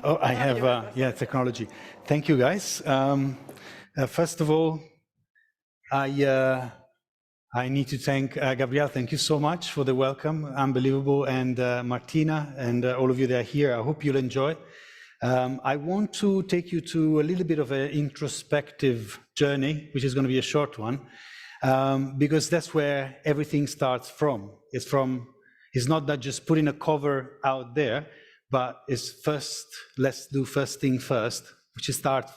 Oh, I have, yeah, technology. Thank you, guys. First of all, I need to thank Gabriel. Thank you so much for the welcome. Unbelievable. And Martina and all of you that are here. I hope you'll enjoy. I want to take you to a little bit of an introspective journey, which is going to be a short one, because that's where everything starts from. It's not that just putting a cover out there, but it's first, let's do first thing first, which is start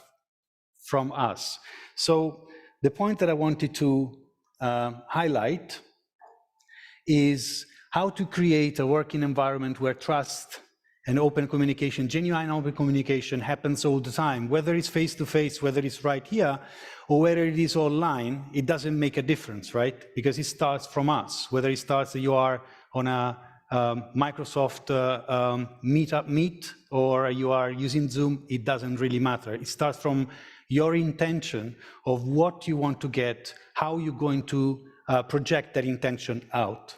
from us. So the point that I wanted to highlight is how to create a working environment where trust and open communication, genuine open communication happens all the time, whether it's face-to-face, whether it's right here, or whether it is online, it doesn't make a difference, right? Because it starts from us, whether it starts that you are on a Microsoft Meet, or you are using Zoom, it doesn't really matter. It starts from your intention of what you want to get, how you're going to project that intention out.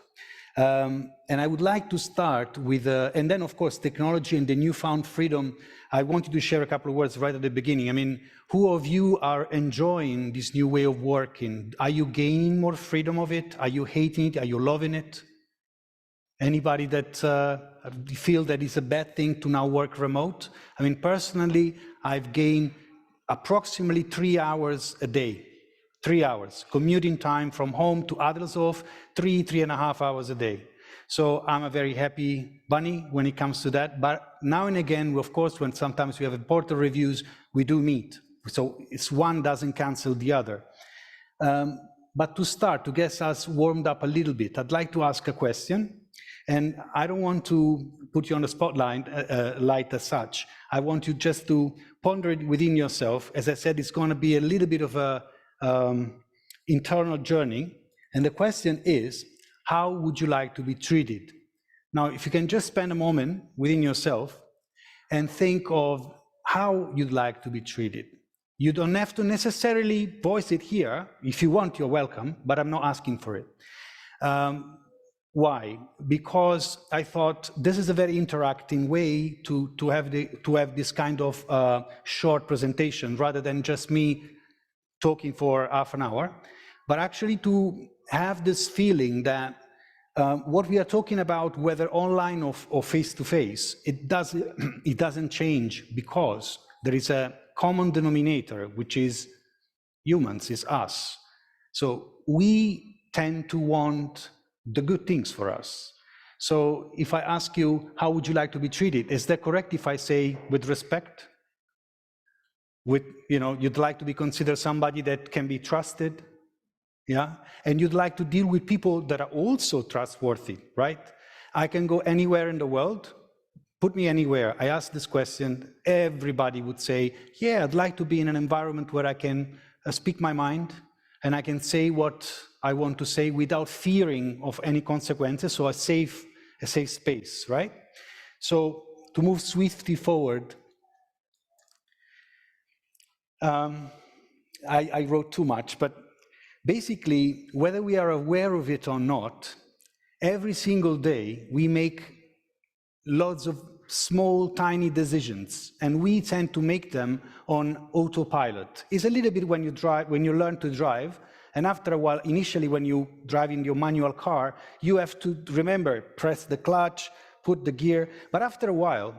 And I would like to start with, and then of course, technology and the newfound freedom. I wanted to share a couple of words right at the beginning. I mean, who of you are enjoying this new way of working? Are you gaining more freedom of it? Are you hating it? Are you loving it? Anybody that feel that it's a bad thing to now work remote? I mean, personally, I've gained approximately 3 hours a day. 3 hours, commuting time from home to Adelshof, 3.5 hours a day. So I'm a very happy bunny when it comes to that. But now and again, of course, when sometimes we have important reviews, we do meet. So it's one doesn't cancel the other. But to start, to get us warmed up a little bit, I'd like to ask a question. And I don't want to put you on the spotlight light as such. I want you just to ponder it within yourself. As I said, it's going to be a little bit of a internal journey. And the question is, how would you like to be treated? Now, if you can just spend a moment within yourself and think of how you'd like to be treated. You don't have to necessarily voice it here. If you want, you're welcome, but I'm not asking for it. Why? Because I thought this is a very interacting way to have this kind of short presentation rather than just me talking for half an hour, but actually to have this feeling that what we are talking about, whether online or face-to-face, it doesn't change because there is a common denominator, which is humans, is us. So we tend to want the good things for us. So if I ask you, how would you like to be treated? Is that correct if I say with respect? With, you know, you'd like to be considered somebody that can be trusted, yeah? And you'd like to deal with people that are also trustworthy, right? I can go anywhere in the world, put me anywhere. I ask this question, everybody would say, yeah, I'd like to be in an environment where I can speak my mind and I can say what I want to say without fearing of any consequences, so a safe space, right? So to move swiftly forward, I wrote too much, but basically, whether we are aware of it or not, every single day we make lots of small, tiny decisions, and we tend to make them on autopilot. It's a little bit when you learn to drive, and after a while, initially when you drive in your manual car, you have to remember, press the clutch, put the gear, but after a while,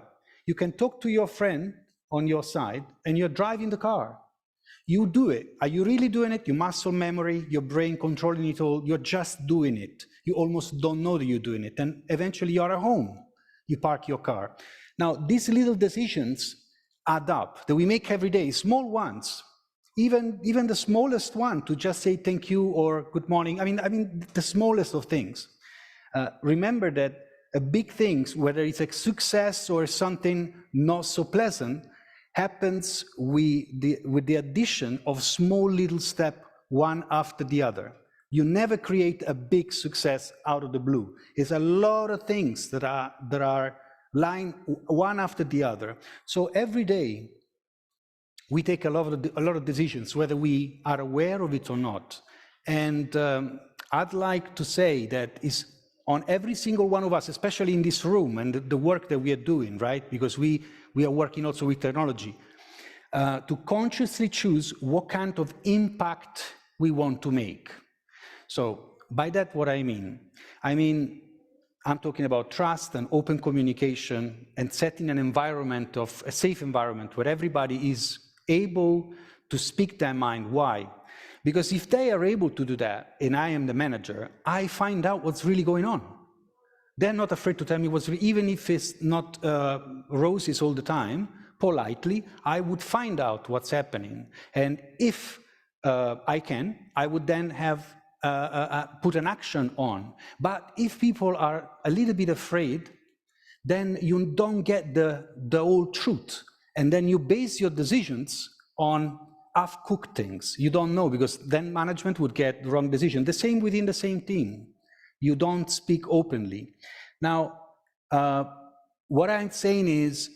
you can talk to your friend on your side, and you're driving the car. You do it. Are you really doing it? Your muscle memory, your brain controlling it all, you're just doing it. You almost don't know that you're doing it, and eventually you're at home. You park your car. Now, these little decisions add up that we make every day, small ones, even the smallest one, to just say thank you or good morning. I mean the smallest of things. Remember that big things, whether it's a success or something not so pleasant, happens with the addition of small little steps, one after the other. You never create a big success out of the blue. It's a lot of things that are lying one after the other. So every day we take a lot of decisions, whether we are aware of it or not. And I'd like to say that it's on every single one of us, especially in this room and the work that we are doing, right? Because we we are working also with technology, to consciously choose what kind of impact we want to make. So by that, what I mean? I'm talking about trust and open communication and setting an environment of a safe environment where everybody is able to speak their mind. Why? Because if they are able to do that, and I am the manager, I find out what's really going on. They're not afraid to tell me what's, even if it's not roses all the time, politely, I would find out what's happening. And if I can, I would then have put an action on. But if people are a little bit afraid, then you don't get the whole truth. And then you base your decisions on half-cooked things. You don't know, because then management would get the wrong decision. The same within the same team. You don't speak openly. Now, what I'm saying is,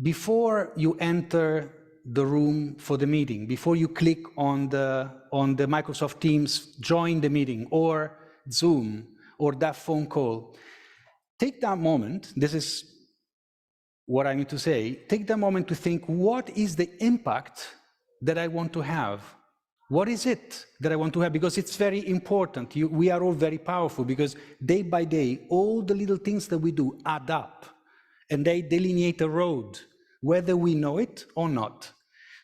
before you enter the room for the meeting, before you click on the Microsoft Teams, join the meeting, or Zoom, or that phone call, take that moment. This is what I need to say. Take that moment to think, what is the impact that I want to have? What is it that I want to have? Because it's very important. We are all very powerful, because day by day, all the little things that we do add up, and they delineate a road, whether we know it or not.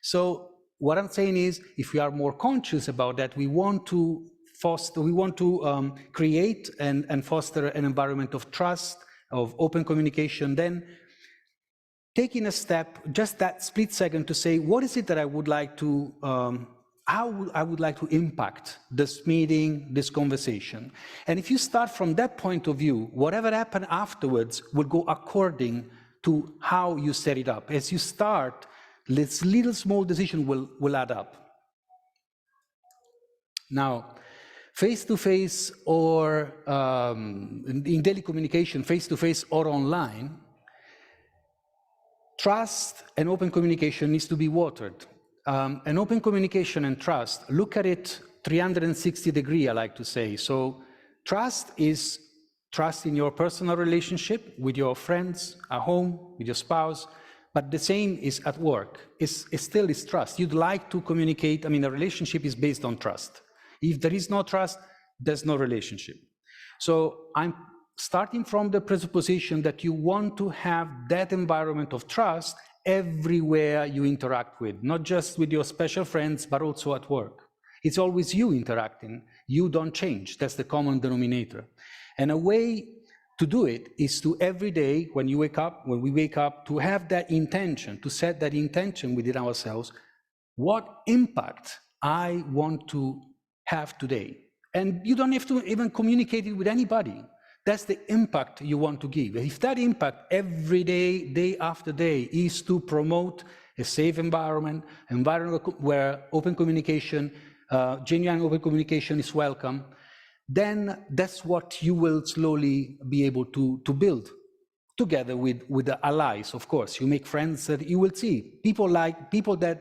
So what I'm saying is, if we are more conscious about that, we want to foster, we want to create and foster an environment of trust, of open communication, then taking a step, just that split second, to say, what is it that I would like to, how I would like to impact this meeting, this conversation. And if you start from that point of view, whatever happens afterwards will go according to how you set it up. As you start, this little small decision will add up. Now, face-to-face or in daily communication, face-to-face or online, trust and open communication needs to be watered. And open communication and trust, look at it 360 degrees, I like to say. So trust is trust in your personal relationship with your friends, at home, with your spouse, but the same is at work. It still is trust. You'd like to communicate. I mean, a relationship is based on trust. If there is no trust, there's no relationship. So I'm starting from the presupposition that you want to have that environment of trust everywhere you interact with, not just with your special friends, but also at work. It's always you interacting. You don't change. That's the common denominator. And a way to do it is to every day, when we wake up, to have that intention, to set that intention within ourselves, what impact I want to have today. And you don't have to even communicate it with anybody. That's the impact you want to give. If that impact every day, day after day, is to promote a safe environment where open communication, genuine open communication is welcome, then that's what you will slowly be able to build together with the allies. Of course, you make friends that you will see people that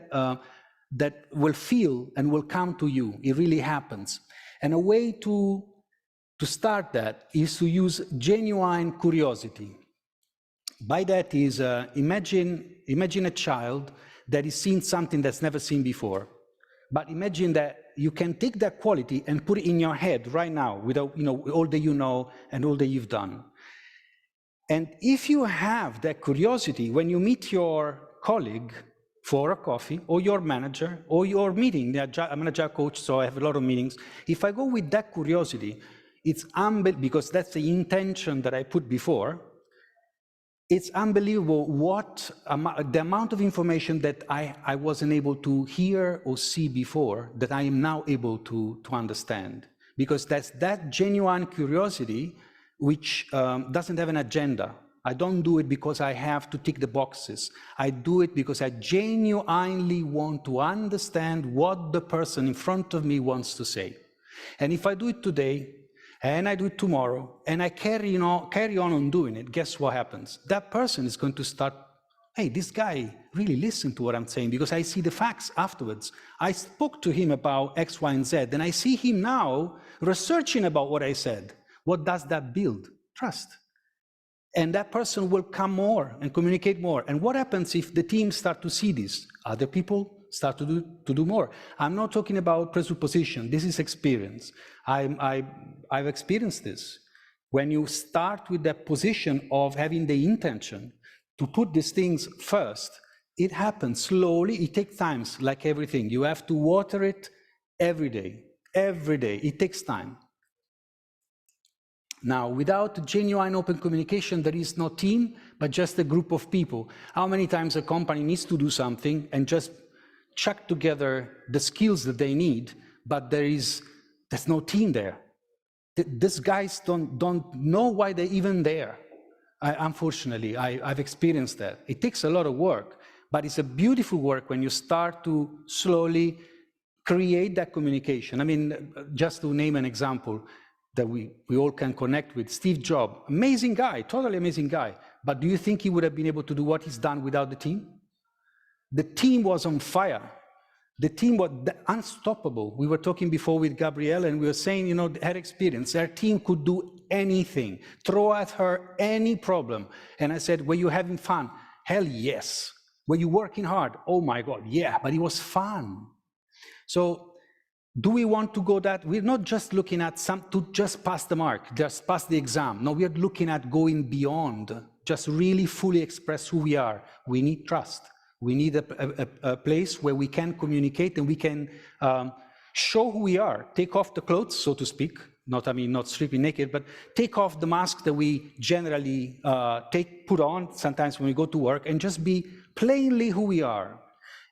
will feel and will come to you. It really happens. And a way to start that is to use genuine curiosity. By that is, imagine a child that is seeing something that's never seen before. But imagine that you can take that quality and put it in your head right now, without, all that you know and all that you've done. And if you have that curiosity, when you meet your colleague for a coffee, or your manager, or your meeting, I'm an Agile coach, so I have a lot of meetings. If I go with that curiosity, it's because that's the intention that I put before. It's unbelievable the amount of information that I wasn't able to hear or see before that I am now able to understand. Because that's that genuine curiosity which doesn't have an agenda. I don't do it because I have to tick the boxes. I do it because I genuinely want to understand what the person in front of me wants to say. And if I do it today, and I do it tomorrow, and I carry on doing it, guess what happens? That person is going to start, hey, this guy really listened to what I'm saying, because I see the facts afterwards. I spoke to him about X, Y, and Z, and I see him now researching about what I said. What does that build? Trust. And that person will come more and communicate more. And what happens if the team start to see this? Other people start to do more. I'm not talking about presupposition. This is experience. I've experienced this. When you start with that position of having the intention to put these things first, it happens slowly. It takes time, like everything. You have to water it every day. Every day. It takes time. Now, without genuine open communication, there is no team, but just a group of people. How many times a company needs to do something and just chuck together the skills that they need, but there's no team there. These guys don't know why they're even there. Unfortunately, I've experienced that. It takes a lot of work, but it's a beautiful work when you start to slowly create that communication. I mean, just to name an example that we all can connect with, Steve Jobs, amazing guy, totally amazing guy. But do you think he would have been able to do what he's done without the team? The team was on fire. The team was unstoppable. We were talking before with Gabrielle, and we were saying, you know, her experience, her team could do anything, throw at her any problem. And I said, were you having fun? Hell yes. Were you working hard? Oh my God, yeah, but it was fun. So do we want to go that? We're not just looking at to just pass the mark, just pass the exam. No, we are looking at going beyond, just really fully express who we are. We need trust. We need a place where we can communicate and we can show who we are. Take off the clothes, so to speak. Not stripping naked, but take off the mask that we generally put on sometimes when we go to work, and just be plainly who we are.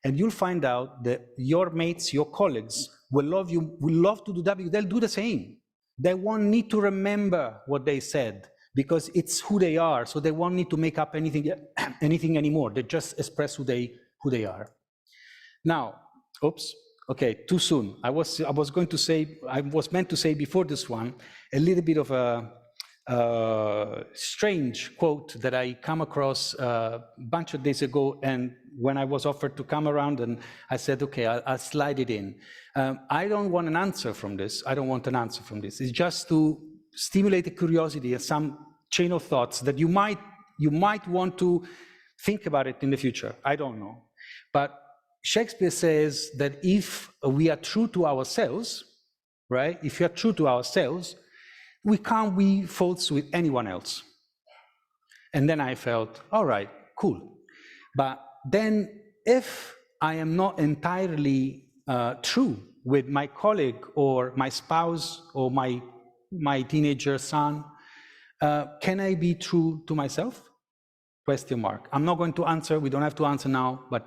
And you'll find out that your mates, your colleagues will love you, will love to do that. They'll do the same. They won't need to remember what they said because it's who they are. So they won't need to make up anything anymore. They just express who they are. Now, oops, okay, too soon. I was meant to say before this one a little bit of a strange quote that I come across a bunch of days ago, and when I was offered to come around, and I said, okay, I'll slide it in. I don't want an answer from this. I don't want an answer from this. It's just to stimulate the curiosity and some chain of thoughts that you might want to think about it in the future. I don't know. But Shakespeare says that if we are true to ourselves, right? If you are true to ourselves, we can't be false with anyone else. And then I felt, all right, cool. But then if I am not entirely true with my colleague or my spouse or my teenager son, can I be true to myself? Question mark. I'm not going to answer. We don't have to answer now, but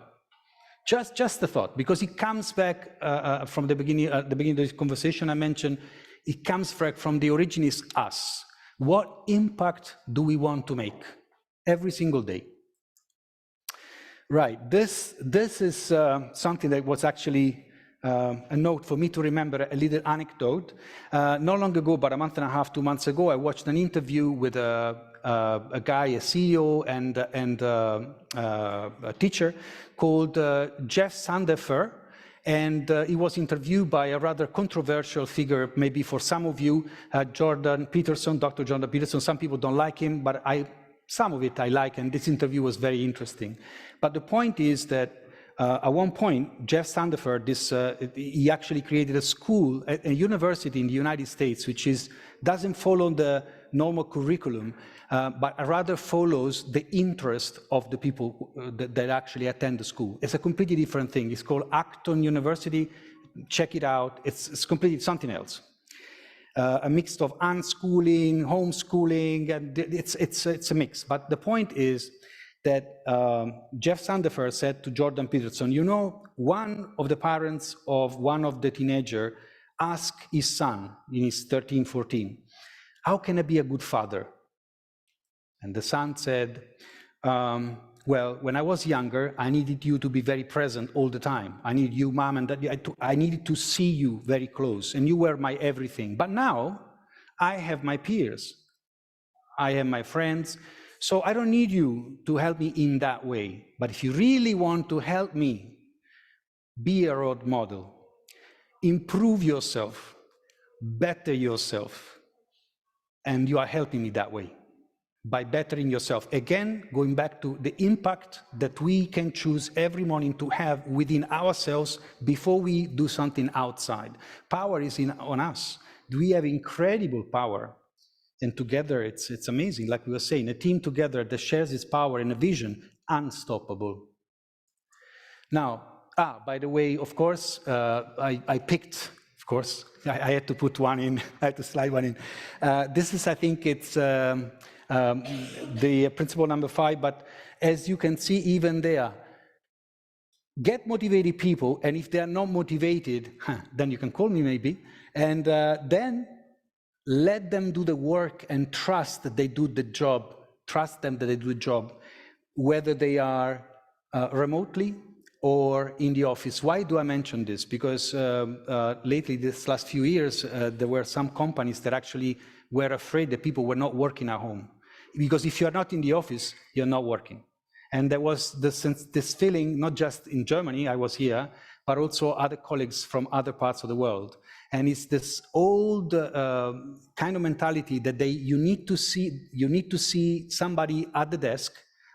just a thought, because it comes back from the beginning of this conversation I mentioned. It comes back from the origin is us. What impact do we want to make every single day? Right, this is something that was actually a note for me to remember, a little anecdote. Not long ago, about a month and a half, 2 months ago, I watched an interview with a guy, a CEO and a teacher called Jeff Sandefer. And he was interviewed by a rather controversial figure, maybe for some of you, Jordan Peterson, Dr. Jordan Peterson. Some people don't like him, but some of it I like, and this interview was very interesting. But the point is that at one point, Jeff Sandefer, he actually created a school, a university in the United States, which doesn't follow the normal curriculum, but rather follows the interest of the people that actually attend the school. It's a completely different thing. It's called Acton University. Check it out. It's completely something else. A mix of unschooling, homeschooling, and it's a mix. But the point is that Jeff Sandefer said to Jordan Peterson, you know, one of the parents of one of the teenagers asked his son, in his 13, 14, how can I be a good father? And the son said, well, when I was younger, I needed you to be very present all the time. I needed you, mom, and dad. I needed to see you very close, and you were my everything. But now, I have my peers. I have my friends. So I don't need you to help me in that way. But if you really want to help me, be a role model. Improve yourself. Better yourself. And you are helping me that way. by bettering yourself. Again, going back to the impact that we can choose every morning to have within ourselves before we do something outside. Power is on us. We have incredible power. And together, it's amazing. Like we were saying, a team together that shares its power and a vision, unstoppable. Now, by the way, of course, I picked, of course, I had to put one in, I had to slide one in. This is, I think it's the principle number 5, but as you can see, even there, get motivated people, and if they are not motivated, then you can call me maybe, and then let them do the work and trust that they do the job, trust them that they do the job, whether they are remotely or in the office. Why do I mention this? Because lately, this last few years, there were some companies that actually were afraid that people were not working at home. Because if you're not in the office, you're not working. And there was this feeling, not just in Germany, I was here, but also other colleagues from other parts of the world. And it's this old kind of mentality that you need to see somebody at the desk,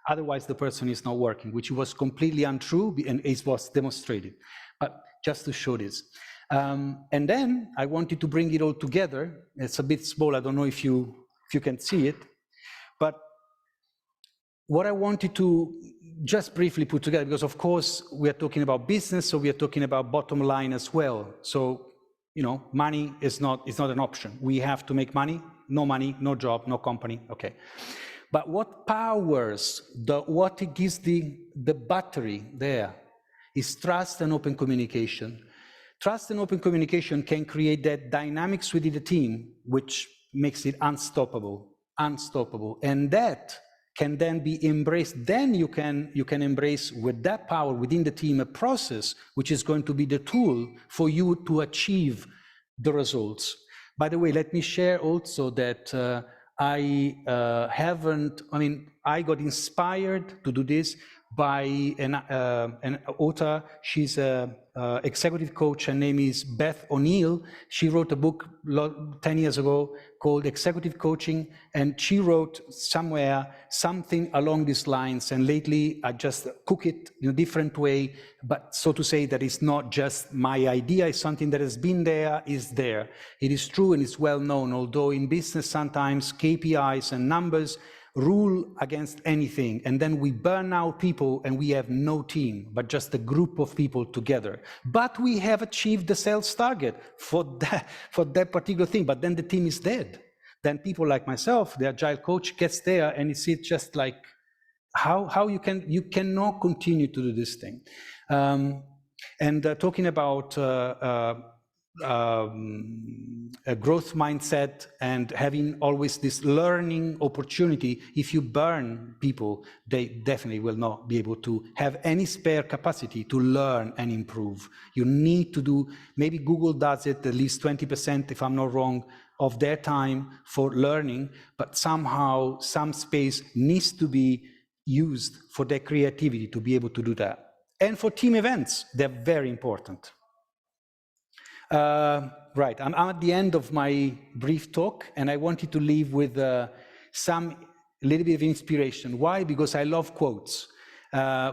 otherwise the person is not working, which was completely untrue, and it was demonstrated. But just to show this. And then I wanted to bring it all together. It's a bit small, I don't know if you can see it, but what I wanted to just briefly put together, because of course we are talking about business, so we are talking about bottom line as well. So, you know, money is not an option. We have to make money, no job, no company, okay. But what powers, what it gives the battery there is trust and open communication. Trust and open communication can create that dynamics within the team, which makes it unstoppable. And that can then be embraced. Then you can embrace with that power within the team a process which is going to be the tool for you to achieve the results. By the way, let me share also that I got inspired to do this by an author. She's an executive coach. Her name is Beth O'Neill. She wrote a book 10 years ago called Executive Coaching, and she wrote somewhere something along these lines. And lately, I just cook it in a different way, but so to say that it's not just my idea, it's something that has been there, is there. It is true and it's well known, although in business sometimes KPIs and numbers rule against anything, and then we burn out people and we have no team, but just a group of people together. But we have achieved the sales target for that particular thing, but then the team is dead. Then people like myself, the Agile coach, gets there and it's just like, how you cannot continue to do this thing. Talking about a growth mindset and having always this learning opportunity, if you burn people, they definitely will not be able to have any spare capacity to learn and improve. You need to do, maybe Google does it at least 20%, if I'm not wrong, of their time for learning, but somehow some space needs to be used for their creativity to be able to do that. And for team events, they're very important. Right, I'm at the end of my brief talk, and I wanted to leave with a little bit of inspiration. Why? Because I love quotes.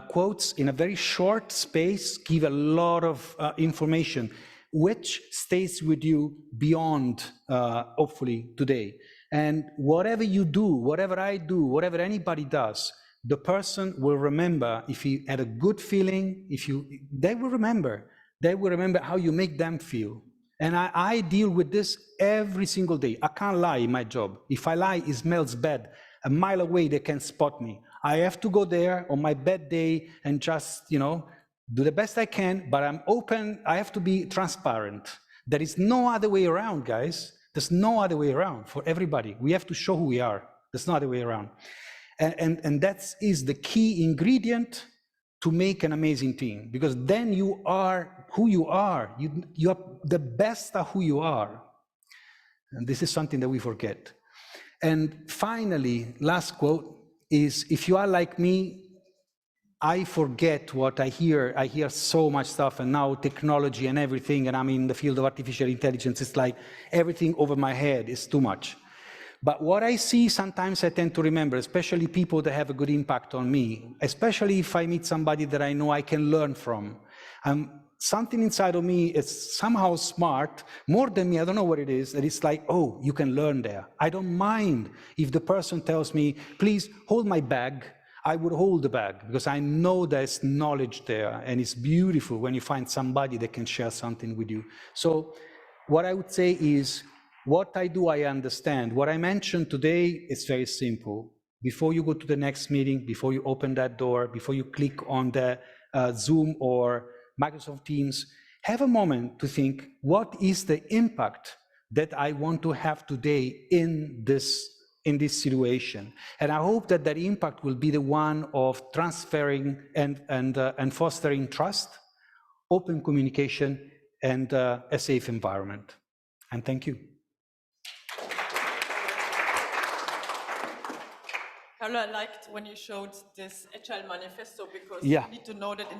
Quotes in a very short space give a lot of information, which stays with you beyond, hopefully, today. And whatever you do, whatever I do, whatever anybody does, the person will remember. If he had a good feeling, they will remember. They will remember how you make them feel. And I deal with this every single day. I can't lie in my job. If I lie, it smells bad. A mile away, they can spot me. I have to go there on my bad day and just, do the best I can, but I'm open. I have to be transparent. There is no other way around, guys. There's no other way around for everybody. We have to show who we are. There's no other way around. And that is the key ingredient to make an amazing team, because then you are who you are. You are the best at who you are. And this is something that we forget. And finally, last quote is, if you are like me, I forget what I hear. I hear so much stuff, and now technology and everything, and I'm in the field of artificial intelligence. It's like everything over my head is too much. But what I see, sometimes I tend to remember, especially people that have a good impact on me, especially if I meet somebody that I know I can learn from. Something inside of me is somehow smart, more than me, I don't know what it is, that it's like, oh, you can learn there. I don't mind if the person tells me, please hold my bag. I would hold the bag, because I know there's knowledge there, and it's beautiful when you find somebody that can share something with you. So what I would say is, what I do, I understand. What I mentioned today is very simple. Before you go to the next meeting, before you open that door, before you click on the Zoom or Microsoft Teams, have a moment to think, what is the impact that I want to have today in this situation? And I hope that that impact will be the one of transferring and fostering trust, open communication, and a safe environment. And thank you. Carlo, I liked when you showed this Agile manifesto, because Yeah. you need to know that in